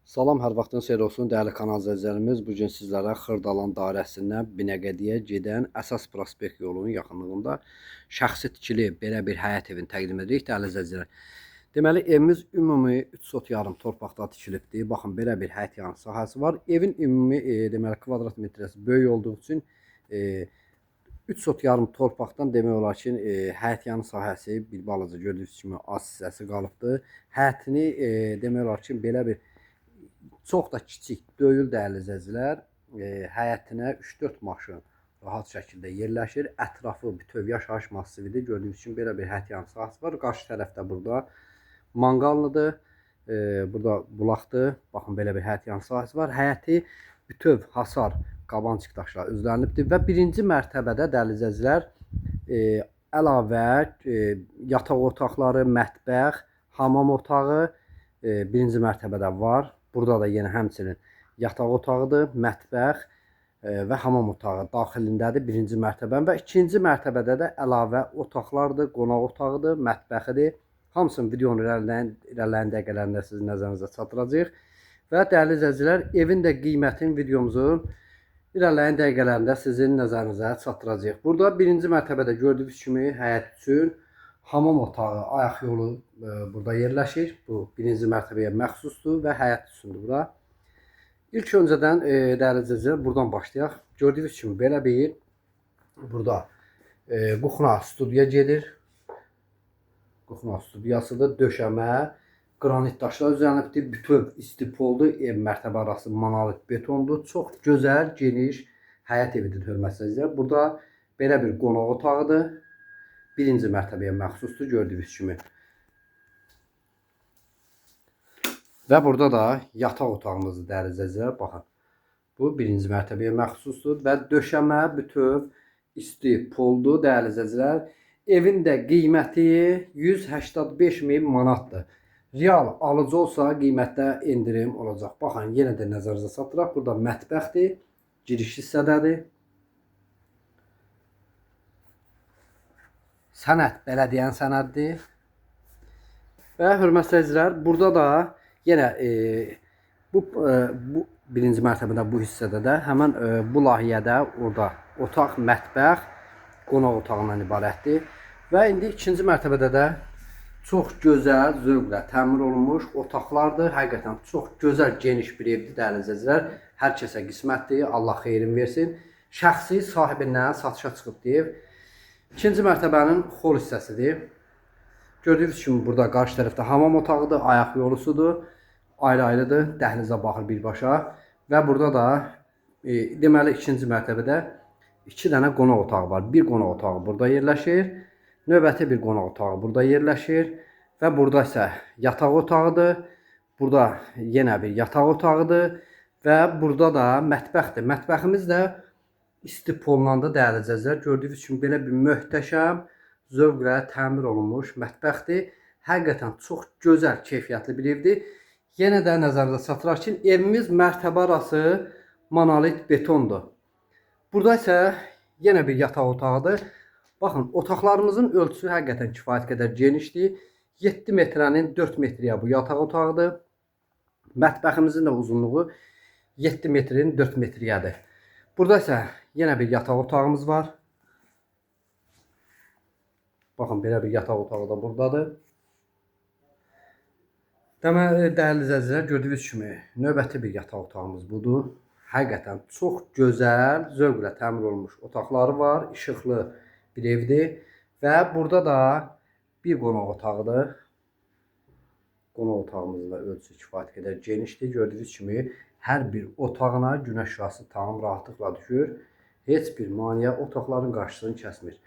Salam, hər vaxtın xeyir olsun, dəyərli kanal izləyicilərimiz. Bu gün sizlərə Xırdalan dairəsindən Binəqədiyə gedən əsas prospekt yolunun yaxınlığında şəxsi tikili belə bir həyət evini təqdim edirik, dəyərli izləyicilər. Deməli, evimiz ümumi 3 sot yarım torpaqda tikilibdir. Baxın, belə bir həyət yanı sahəsi var. Evin ümumi deməli kvadrat metrəsi böyük olduğu üçün 3 sot yarım torpaqdan demək olar ki, həyət yanı sahəsi bir balaca gördüyünüz kimi az hissəsi qalıbdır. Həyətini demək olar ki, belə bir çox da kiçik deyil, dəyərli izləyicilər. Həyətinə 3-4 maşın rahat şəkildə yerləşir. Ətrafı bütöv yaşayış massividir. Gördüyünüz kimi belə bir həyət yanı sahəsi var. Qarşı tərəfdə burada manqallıdır. Burada bulaqdır. Baxın, belə bir həyət yanı sahəsi var. Həyəti bütöv hasar qabançıq daşlar üzlənibdir və birinci mərtəbədə, dəyərli izləyicilər, əlavə yataq otaqları, mətbəx, hamam otağı birinci mərtəbədə var. Burada da yenə həmçinin yataq otağıdır, mətbəx və hamam otağı daxilindədir birinci mərtəbə və ikinci mərtəbədə də əlavə otaqlardır, qonaq otağıdır, mətbəxidir. Hamısını videonun irəliləyən dəqiqələrində sizin nəzərinizə çatdıracağıq. Və dəyərli izləyicilər, evin də qiymətini videomuzun irəliləyən dəqiqələrində sizin nəzərinizə çatdıracağıq. Burada birinci mərtəbədə gördüyünüz kimi həyət üçün hamam otağı, ayaq yolu burada yerləşir. Bu birinci mərtəbəyə məxsusdur və həyət üçündür bura. İlk öncədən dəyərli izləyicilər, buradan başlayaq. Gördüyünüz kimi belə bir burada kuxna studiya gedir. Kuxna studiyasıdır. Döşəmə qranit daşlar üzərinədir. Bütöv istipoldur. Ev mərtəbə arası monolit betondur. Çox gözəl, geniş həyət evidir, hörmətli izləyicilər. Burada belə bir qonaq otağıdır. Birinci mərtəbəyə məxsusdur, gördüyünüz kimi. Və burada da yataq otağımızdır, dəyərli izləyicilər. Baxın, bu birinci mərtəbəyə məxsusdur və döşəmə bütöv isti poldur, dəyərli izləyicilər. Evin də qiyməti 185.000 manatdır. Real alıcı olsa qiymətdə endirim olacaq. Baxın, yenə də nəzərinizə çatdıraq. Burada mətbəxdir, giriş hissədədir. Sənəd bələdiyyənin sənədidir. Və hörmətli izləyicilər, burada da yenə bu birinci mərtəbədə bu hissədə də həmən bu layihədə orada otaq, mətbəx, qonaq otağından ibarətdir. Və indi ikinci mərtəbədə də çox gözəl, zövqlə təmir olunmuş otaqlardır. Həqiqətən çox gözəl, geniş bir evdir, dəyərli izləyicilər. Hər kəsə qismətdir, Allah xeyrin versin. Şəxsi sahibindən satışa çıxıbdır ev. İkinci mərtəbənin xol hissəsidir. Gördüyünüz kimi burada qarşı tərəfdə hamam otağıdır, ayaq yolusudur. Ayrı-ayrıdır, dəhlizə baxır birbaşa. Və burada da deməli ikinci mərtəbədə 2 dənə qonaq otağı var. Bir qonaq otağı burada yerləşir. Növbəti bir qonaq otağı burada yerləşir. Və burada isə yataq otağıdır. Burada yenə bir yataq otağıdır. Və burada da mətbəxdir. Mətbəximiz də istipollandı, dəyərli izləyicilər. Gördüyünüz kimi belə bir möhtəşəm, zövqlə təmir olunmuş mətbəxdir. Həqiqətən çox gözəl, keyfiyyətli bir evdir. Yenə də nəzərinizə çatdıraq ki, evimiz mərtəbə arası monolit betondur. Burada isə yenə bir yataq otağıdır. Baxın, otaqlarımızın ölçüsü həqiqətən kifayət qədər genişdir. 7 metrənin 4 metriyə bu yataq otağıdır. Mətbəximizin də uzunluğu 7 metrin 4 metriyədir. Burada isə yenə bir yataq otağımız var. Baxın, belə bir yataq otağı da buradadır. Deməli, dəyərli izləyicilər, gördüyünüz kimi növbəti bir yataq otağımız budur. Həqiqətən çox gözəl, zövqlə təmir olunmuş otaqları var. İşıqlı bir evdir. Və burada da bir qonaq otağıdır. Qonaq otağımızın da ölçüsü kifayət qədər genişdir. Gördüyünüz kimi hər bir otağına günəş şüası tam rahatlıqla düşür. Heç bir maneə otaqların qarşısını kəsmir.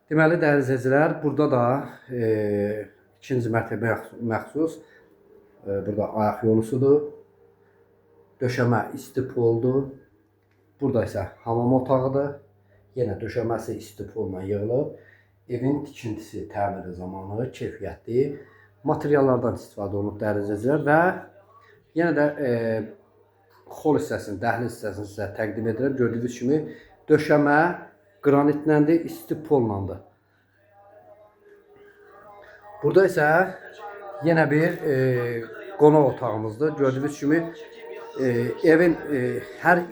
Deməli, dəyərli izləyicilər, burada da ikinci mərtəbəyə məxsus burada ayaq yolusudur. Döşəmə istipoldur. Burada isə hamam otağıdır. Yenə döşəməsi istipolla yığılıb. Evin tikintisi, təmiri zamanı keyfiyyətli materiallardan istifadə olunub, dəyərli izləyicilər. Və yenə də xol hissəsini, dəhliz hissəsini sizə təqdim edirəm. Gördüyünüz kimi döşəmə qranitləndir, istipollandır. Burada isə yenə bir qonaq otağımızdır. Gördüyünüz kimi evin hər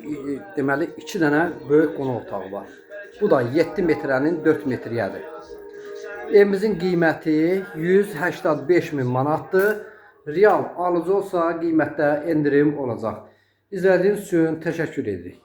deməli 2 dənə böyük qonaq otağı var. Bu da 7 metrənin 4 metriyədir. Evimizin qiyməti 185 min manatdır. Real alıcı olsa qiymətdə endirim olacaq. İzlədiyiniz üçün təşəkkür edirik.